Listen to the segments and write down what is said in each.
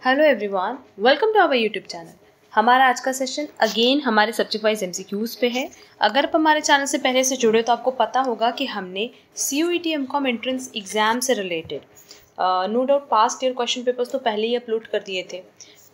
Hello everyone, welcome to our YouTube channel. हमारा आज का सेशन अगेन हमारे सब्जेक्ट वाइज एमसीक्यूज़ पे है। अगर आप हमारे चैनल से पहले से जुड़े तो आपको पता होगा कि हमने CUET एमकॉम एंट्रेंस एग्ज़ाम से related no doubt past year question papers तो पहले ही अपलोड कर दिए थे।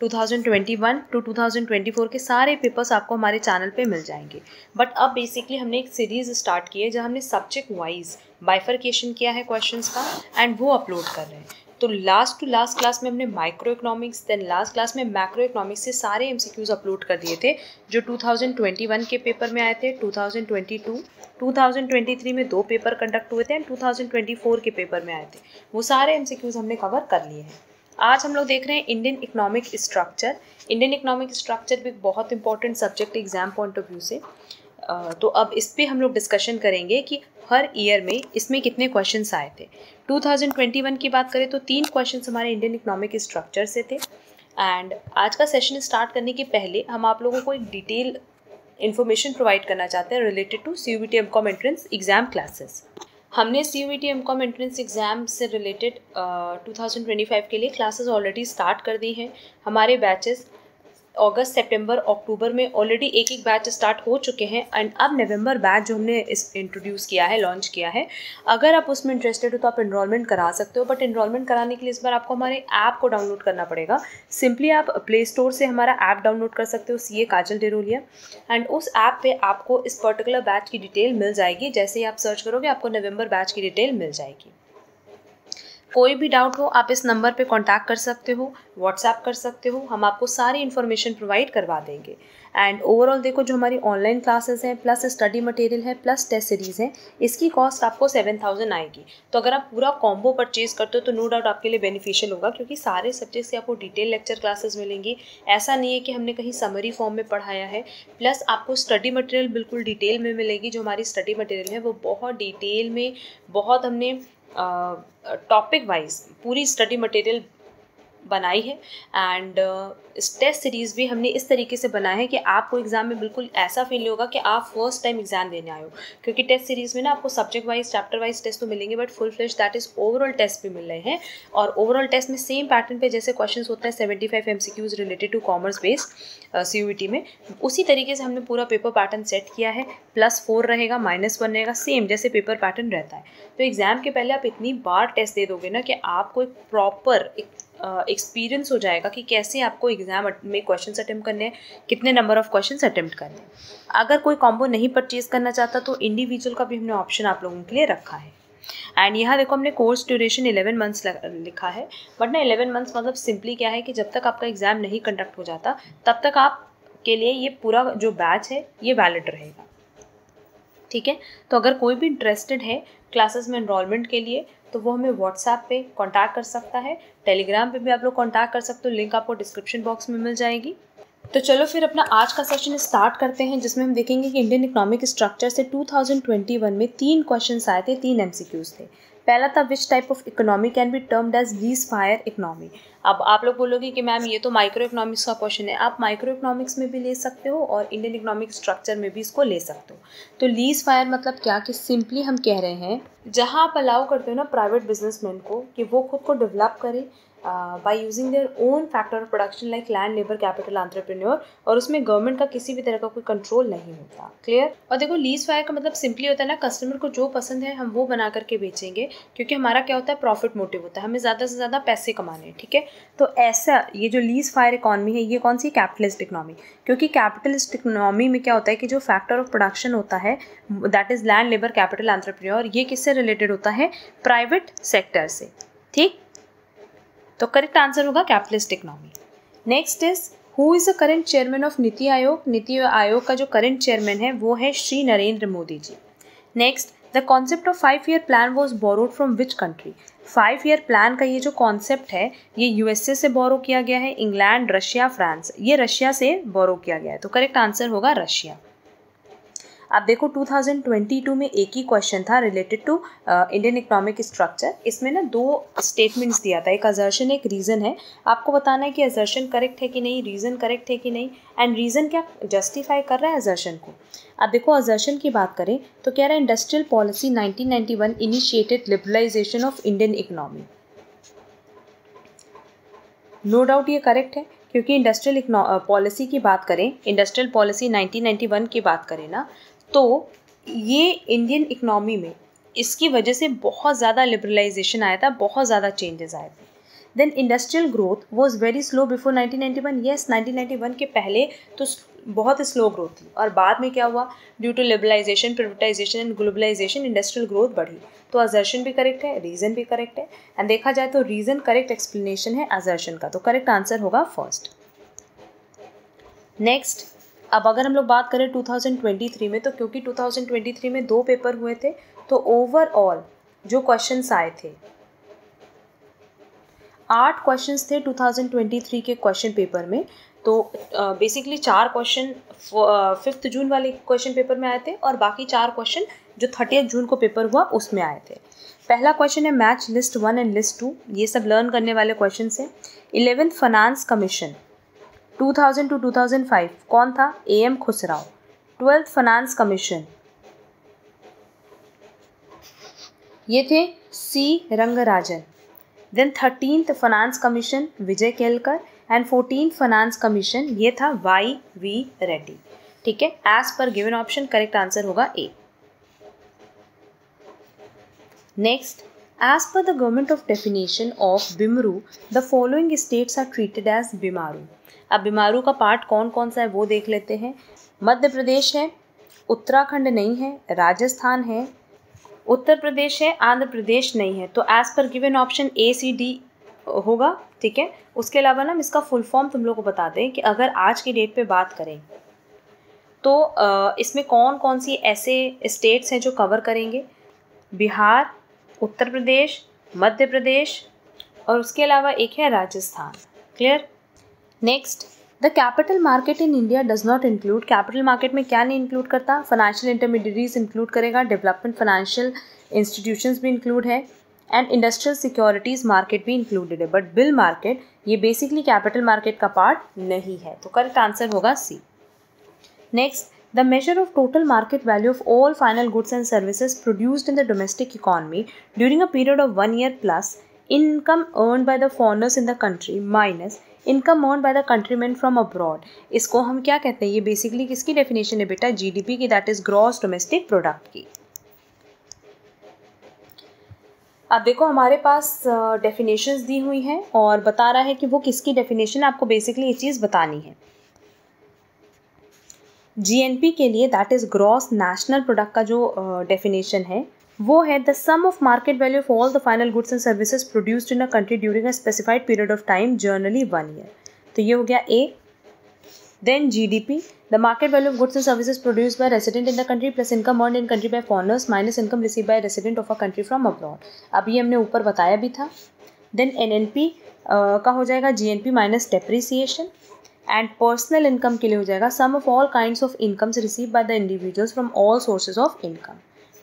2021 टू 2024 के सारे पेपर्स आपको हमारे चैनल पे मिल जाएंगे। बट अब बेसिकली हमने एक सीरीज़ स्टार्ट की है जहाँ हमने सब्जेक्ट वाइज बाइफरकेशन किया है क्वेश्चंस का एंड वो अपलोड कर रहे हैं। तो लास्ट टू लास्ट क्लास में हमने microeconomics, then last class में मैक्रो इकोनॉमिक्स से सारे MCQs अपलोड कर दिए थे जो 2021 के पेपर में आए थे, 2022, 2023 में 2 पेपर कंडक्ट हुए थे एंड 2024 के पेपर में आए थे। वो सारे MCQs हमने कवर कर लिए हैं। आज हम लोग देख रहे हैं Indian economic structure. Indian economic structure भी बहुत important subject exam point of view से। तो अब इस पे हम लोग डिस्कशन करेंगे कि हर ईयर में इसमें कितने क्वेश्चंस आए थे। 2021 की बात करें तो 3 क्वेश्चंस हमारे इंडियन इकोनॉमिक स्ट्रक्चर से थे। एंड आज का सेशन स्टार्ट करने के पहले हम आप लोगों को एक डिटेल इन्फॉर्मेशन प्रोवाइड करना चाहते हैं related to CUET MCom entrance exam classes. हमने CUET एमकॉम एंट्रेंस एग्जाम से रिलेटेड 2025 के लिए क्लासेस ऑलरेडी स्टार्ट कर दी हैं। हमारे बैचेस अगस्त, सितंबर, अक्टूबर में ऑलरेडी एक बैच स्टार्ट हो चुके हैं एंड अब नवंबर बैच जो हमने इंट्रोड्यूस किया है, लॉन्च किया है। अगर आप उसमें इंटरेस्टेड हो तो आप एनरोलमेंट करा सकते हो, बट एनरोलमेंट कराने के लिए इस बार आपको हमारे ऐप को डाउनलोड करना पड़ेगा। सिंपली आप प्ले स्टोर से हमारा ऐप डाउनलोड कर सकते हो, CA काजल डेरोलिया, एंड उस ऐप पे आपको इस पर्टिकुलर बैच की डिटेल मिल जाएगी। जैसे ही आप सर्च करोगे आपको नवंबर बैच की डिटेल मिल जाएगी। कोई भी डाउट हो आप इस नंबर पे कांटेक्ट कर सकते हो, व्हाट्सएप कर सकते हो, हम आपको सारी इन्फॉर्मेशन प्रोवाइड करवा देंगे। एंड ओवरऑल देखो जो हमारी ऑनलाइन क्लासेस हैं प्लस स्टडी मटेरियल है प्लस टेस्ट सीरीज़ है, इसकी कॉस्ट आपको 7000 आएगी। तो अगर आप पूरा कॉम्बो परचेज करते हो तो नो डाउट आपके लिए बेनिफिशियल होगा, क्योंकि सारे सब्जेक्ट्स से आपको डिटेल लेक्चर क्लासेस मिलेंगी। ऐसा नहीं है कि हमने कहीं समरी फॉर्म में पढ़ाया है। प्लस आपको स्टडी मटेरियल बिल्कुल डिटेल में मिलेगी। जो हमारी स्टडी मटेरियल है वो बहुत डिटेल में, बहुत हमने टॉपिक वाइज पूरी स्टडी मटेरियल बनाई है। एंड टेस्ट सीरीज़ भी हमने इस तरीके से बनाया है कि आपको एग्ज़ाम में बिल्कुल ऐसा फील नहीं होगा कि आप फर्स्ट टाइम एग्ज़ाम देने आए हो। क्योंकि टेस्ट सीरीज़ में ना आपको subject wise, chapter wise test तो मिलेंगे, but full flesh that is overall test भी मिल रहे हैं। और ओवरऑल टेस्ट में सेम पैटर्न पे जैसे क्वेश्चन होते हैं 75 MCQs related to commerce based CUET में, उसी तरीके से हमने पूरा पेपर पैटर्न सेट किया है। +4 रहेगा, -1 रहेगा, सेम जैसे पेपर पैटर्न रहता है। तो एग्ज़ाम के पहले आप इतनी बार टेस्ट दे दोगे ना कि आपको एक प्रॉपर एक्सपीरियंस हो जाएगा कि कैसे आपको एग्जाम में क्वेश्चन अटेम्प्ट करने हैं, कितने नंबर ऑफ क्वेश्चन अटेम्प्ट करने हैं। अगर कोई कॉम्बो नहीं परचेज करना चाहता तो इंडिविजुअल का भी हमने ऑप्शन आप लोगों के लिए रखा है। एंड यहाँ देखो हमने कोर्स ड्यूरेशन 11 मंथ्स लिखा है, बट ना 11 मंथ्स मतलब सिंपली क्या है कि जब तक आपका एग्ज़ाम नहीं कंडक्ट हो जाता तब तक आपके लिए ये पूरा जो बैच है ये वैलिड रहेगा। ठीक है, तो अगर कोई भी इंटरेस्टेड है क्लासेस में एनरोलमेंट के लिए तो वो हमें व्हाट्सएप पे कांटेक्ट कर सकता है। टेलीग्राम पे भी आप लोग कांटेक्ट कर सकते हो, लिंक आपको डिस्क्रिप्शन बॉक्स में मिल जाएगी। तो चलो फिर अपना आज का सेशन स्टार्ट करते हैं, जिसमें हम देखेंगे कि इंडियन इकोनॉमिक स्ट्रक्चर से 2021 में 3 क्वेश्चंस आए थे, 3 MCQs थे। पहला था which type of economy can be termed as laissez faire economy. अब आप लोग बोलोगे कि मैम ये तो माइक्रो इकोनॉमिक्स का क्वेश्चन है। आप माइक्रो इकोनॉमिक्स में भी ले सकते हो और इंडियन इकोनॉमिक स्ट्रक्चर में भी इसको ले सकते हो। तो लीज फायर मतलब क्या, कि सिंपली हम कह रहे हैं जहाँ आप अलाउ करते हो ना प्राइवेट बिजनेसमैन को कि वो खुद को डेवलप करे by using their own factor of production like land, labour, capital, entrepreneur, और उसमें गवर्नमेंट का किसी भी तरह का कोई कंट्रोल नहीं होता। क्लियर। और देखो लीज फायर का मतलब सिंपली होता है ना, कस्टमर को जो पसंद है हम वो बना करके बेचेंगे, क्योंकि हमारा क्या होता है, प्रॉफिट मोटिव होता है, हमें ज़्यादा से ज़्यादा पैसे कमाने हैं। ठीक है, तो ऐसा ये जो लीज फायर इकॉनमी है ये कौन सी, कैपिटलिस्ट इकनॉमी। क्योंकि कैपिटलिस्ट इकनॉमी में क्या होता है कि जो फैक्टर ऑफ प्रोडक्शन होता है that is land, labour, capital, entrepreneur, ये किससे रिलेटेड होता है, प्राइवेट सेक्टर से। ठीक, तो करेक्ट आंसर होगा capitalist economy. Next is who is the current chairman of NITI Aayog. NITI Aayog का जो करेंट चेयरमैन है वो है Shri Narendra Modi ji. Next, the concept of 5-year plan was borrowed from which country. 5-year plan का ये जो कॉन्सेप्ट है ये USA से बोरो किया गया है, इंग्लैंड, रशिया, फ्रांस, ये रशिया से बोरो किया गया है। तो करेक्ट आंसर होगा रशिया। अब देखो 2022 में एक ही क्वेश्चन था related to Indian economic structure. इसमें ना 2 स्टेटमेंट्स दिया था, एक असर्शन एक रीज़न है। आपको बताना है कि असर्शन करेक्ट है कि नहीं, रीज़न करेक्ट है कि नहीं, एंड रीज़न क्या जस्टिफाई कर रहा है असर्शन को। अब देखो असर्शन की बात करें तो कह रहा है industrial policy 1991 initiated liberalisation of Indian economy. No doubt ये करेक्ट है, क्योंकि इंडस्ट्रियल पॉलिसी की बात करें, इंडस्ट्रियल पॉलिसी 1991 की बात करें ना, तो ये इंडियन इकनॉमी में इसकी वजह से बहुत ज़्यादा लिबरलाइजेशन आया था, बहुत ज़्यादा चेंजेस आए थे. Then industrial growth was very slow before 1991. Yes, 1991 के पहले तो बहुत स्लो ग्रोथ थी, और बाद में क्या हुआ, due to liberalisation, privatisation and globalisation industrial growth बढ़ी. तो असर्शन भी करेक्ट है, रीज़न भी करेक्ट है, एंड देखा जाए तो रीज़न करेक्ट एक्सप्लेनेशन है असर्शन का, तो करेक्ट आंसर होगा फर्स्ट. नेक्स्ट, अब अगर हम लोग बात करें 2023 में, तो क्योंकि 2023 में 2 पेपर हुए थे, तो ओवरऑल जो क्वेश्चंस आए थे 8 क्वेश्चंस थे 2023 के क्वेश्चन पेपर में. तो बेसिकली 4 क्वेश्चन 5 जून वाले क्वेश्चन पेपर में आए थे, और बाकी 4 क्वेश्चन जो 30 जून को पेपर हुआ उसमें आए थे. पहला क्वेश्चन है मैच लिस्ट 1 एंड लिस्ट 2, ये सब लर्न करने वाले क्वेश्चन हैं. 11th फाइनेंस कमीशन 2000 to 2005 कौन था, AM खुसराव. 12th फाइनेंस कमीशन ये थे C Rangarajan. Then 13th finance commission Vijay Kelkar, and 14th finance commission ये था YV रेड्डी. ठीक है, as per given option correct answer होगा A. Next, as per the government of definition of BIMARU the following states are treated as BIMARU. अब बीमारू का part कौन कौन सा है वो देख लेते हैं. मध्य प्रदेश है, उत्तराखंड नहीं है, राजस्थान है, उत्तर प्रदेश है, आंध्र प्रदेश नहीं है. तो as per given option ACD होगा. ठीक है, उसके अलावा ना हम इसका फुल फॉर्म तुम लोग को बता दें कि अगर आज की डेट पे बात करें तो इसमें कौन कौन सी ऐसे स्टेट्स हैं जो कवर करेंगे. बिहार, उत्तर प्रदेश, मध्य प्रदेश, और उसके अलावा एक है Rajasthan. Clear. Next, the capital market in India does not include. Capital market में क्या नहीं इंक्लूड करता, फाइनेंशियल इंटरमीडिएटरीज इंक्लूड करेगा, डेवलपमेंट फाइनेंशियल इंस्टीट्यूशंस भी इंक्लूड है, एंड इंडस्ट्रियल सिक्योरिटीज मार्केट भी इंक्लूडेड है. बट बिल मार्केट ये बेसिकली कैपिटल मार्केट का पार्ट नहीं है, तो करेक्ट आंसर होगा C. Next, the measure of total market value of all final goods and services produced in the domestic economy during a period of 1 year plus income earn by the foreigners in the country minus income earn by the countrymen from abroad. इसको हम क्या कहते हैं, ये basically किसकी definition है बेटा, GDP की, that is gross domestic product की. अब देखो हमारे पास डेफिनेशंस दी हुई हैं और बता रहा है कि वो किसकी डेफिनेशन, आपको बेसिकली ये चीज़ बतानी है. GNP के लिए that is gross national product का जो डेफिनेशन है वो है the sum of market value of all the final goods and services produced in a country during a specified period of time generally 1 year. तो ये हो गया A. Then GDP, the market value of goods and services produced by resident in the country plus income earned in country by foreigners minus income receive by resident of a country from abroad. अभी हमने ऊपर बताया भी था. Then NNP का हो जाएगा GNP minus depreciation, and personal income के लिए हो जाएगा sum of all kinds of incomes receive by the individuals from all sources of income.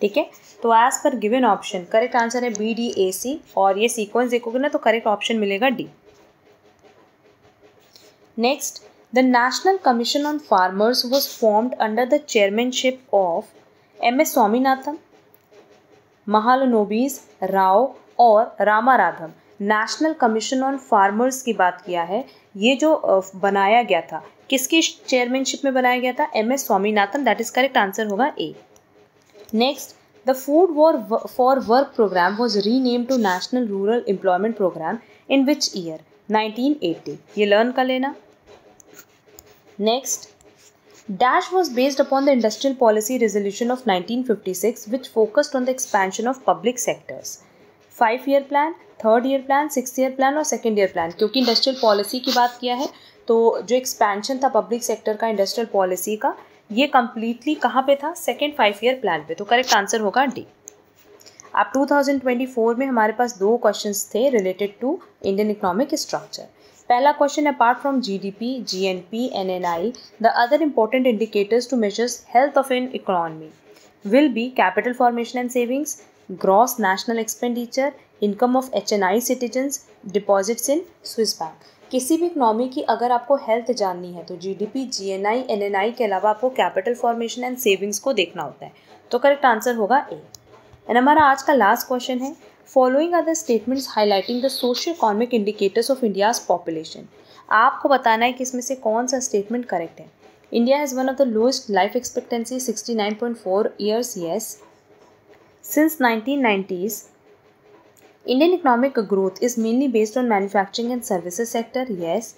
ठीक है, तो as per given option correct answer है BDAC, और ये सीक्वेंस देखोगे ना तो करेक्ट ऑप्शन मिलेगा D. Next, the national commission on farmers was formed under the chairmanship of MS Swaminathan, Mahalanobis Rao और Ramaradham. National commission on farmers की बात किया है, ये जो बनाया गया था किसकी चेयरमैनशिप में बनाया गया था, MS Swaminathan, that is correct answer होगा A. Next, the food for work programme was renamed to national rural employment programme in which year, 1980. ये लर्न कर लेना. Next, Dash was based upon the Industrial Policy Resolution of 1956 which focused on the expansion of public sectors. 5-year plan, 3rd-year plan, 6th-year plan और 2nd-year plan. क्योंकि industrial policy की बात किया है तो जो एक्सपेंशन था पब्लिक सेक्टर का इंडस्ट्रियल पॉलिसी का ये कम्प्लीटली कहाँ पे था, 2nd 5-year plan पे. तो करेक्ट आंसर होगा D. अब 2024 में हमारे पास 2 क्वेश्चंस थे related to Indian economic structure. पहला question, apart from GDP, GNP, NNI, the other important indicators to measure health of an economy will be capital formation and savings, gross national expenditure, income of HNI citizens, deposits in Swiss bank. किसी भी economy की अगर आपको health जाननी है तो GDP, GNI, NNI के अलावा आपको कैपिटल फॉर्मेशन एंड सेविंग्स को देखना होता है. तो करेक्ट आंसर होगा A. एंड हमारा आज का लास्ट क्वेश्चन है, following are the statements highlighting the socio economic indicators of India's population. आपको बताना है कि इसमें से कौन सा स्टेटमेंट करेक्ट है। India has one of the lowest life expectancy 69.4 years, yes. Since 1990s, Indian economic growth is mainly based on manufacturing and services sector, yes.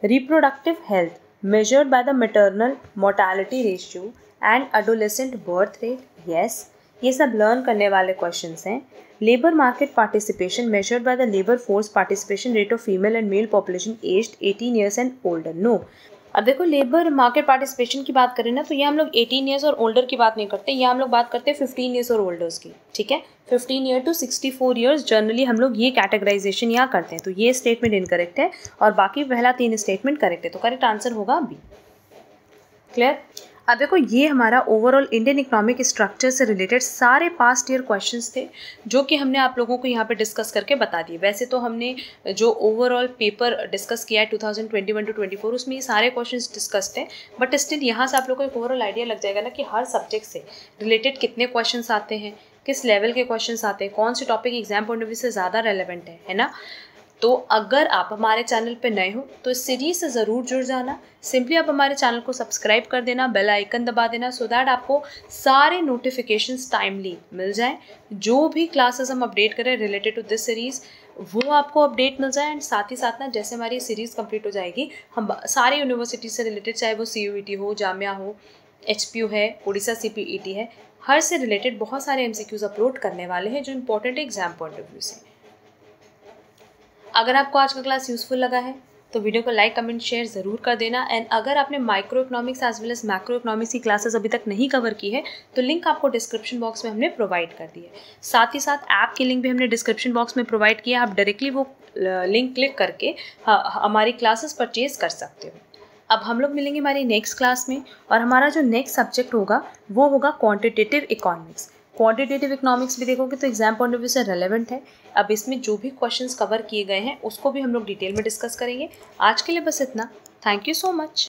Reproductive health measured by the maternal mortality ratio and adolescent birth rate, yes. ये सब learn करने वाले questions हैं। Labour market participation measured by the labour force participation rate of female and male population aged 18 years and older, no. अब देखो, labour market participation की बात करें ना, तो ये हम लोग 18 ईयर्स और ओल्डर की बात नहीं करते, ये हम लोग बात करते हैं 15 ईयर्स और ओल्डर्स की, ठीक है। 15 ईयर टू 64 ईयर्स जनरली हम लोग ये कैटेगराइजेशन यहाँ करते हैं। तो ये स्टेटमेंट इनकरेक्ट है और बाकी पहला 3 स्टेटमेंट करेक्ट है, तो करेक्ट आंसर होगा बी। क्लियर। अब देखो, ये हमारा ओवरऑल इंडियन इकोनॉमिक स्ट्रक्चर से रिलेटेड सारे पास्ट ईयर क्वेश्चंस थे जो कि हमने आप लोगों को यहाँ पे डिस्कस करके बता दिए। वैसे तो हमने जो ओवरऑल पेपर डिस्कस किया है 2021 टू 24, उसमें ये सारे क्वेश्चंस डिस्कस्ड हैं, बट स्टिल यहाँ से आप लोगों को एक ओवरऑल आइडिया लग जाएगा ना कि हर सब्जेक्ट से रिलेटेड कितने क्वेश्चंस आते हैं, किस लेवल के क्वेश्चंस आते हैं, कौन से topic exam point of view से ज़्यादा रेलेवेंट है ना। तो अगर आप हमारे चैनल पे नए हो तो इस सीरीज से ज़रूर जुड़ जाना। सिंपली आप हमारे चैनल को सब्सक्राइब कर देना, बेल आइकन दबा देना, सो दैट आपको सारे नोटिफिकेशंस टाइमली मिल जाएं। जो भी क्लासेस हम अपडेट करें रिलेटेड टू दिस सीरीज़ वो आपको अपडेट मिल जाए। एंड साथ ही साथ ना, जैसे हमारी सीरीज़ कंप्लीट हो जाएगी, हम सारे यूनिवर्सिटी से रिलेटेड, चाहे वो CUET हो, जामिया हो, HPU है, उड़ीसा CPET है, हर से रिलेटेड बहुत सारे MCQs अपलोड करने वाले हैं जो इंपॉर्टेंट है एग्जाम पॉइंट ऑफ व्यू से। अगर आपको आज का क्लास यूज़फुल लगा है तो वीडियो को लाइक, कमेंट, शेयर ज़रूर कर देना। एंड अगर आपने microeconomics as well as macroeconomics की क्लासेस अभी तक नहीं कवर की है तो लिंक आपको डिस्क्रिप्शन बॉक्स में हमने प्रोवाइड कर दी है। साथ ही साथ ऐप की लिंक भी हमने डिस्क्रिप्शन बॉक्स में प्रोवाइड किया है। आप डायरेक्टली वो लिंक क्लिक करके हमारी क्लासेस परचेज कर सकते हो। अब हम लोग मिलेंगे हमारी नेक्स्ट क्लास में, और हमारा जो नेक्स्ट सब्जेक्ट होगा वो होगा क्वांटिटेटिव इकोनॉमिक्स। क्वांटिटेटिव इकोनॉमिक्स भी देखोगे तो एग्जाम पॉइंट ऑफ व्यू से रेलेवेंट है। अब इसमें जो भी क्वेश्चंस कवर किए गए हैं उसको भी हम लोग डिटेल में डिस्कस करेंगे। आज के लिए बस इतना। Thank you so much.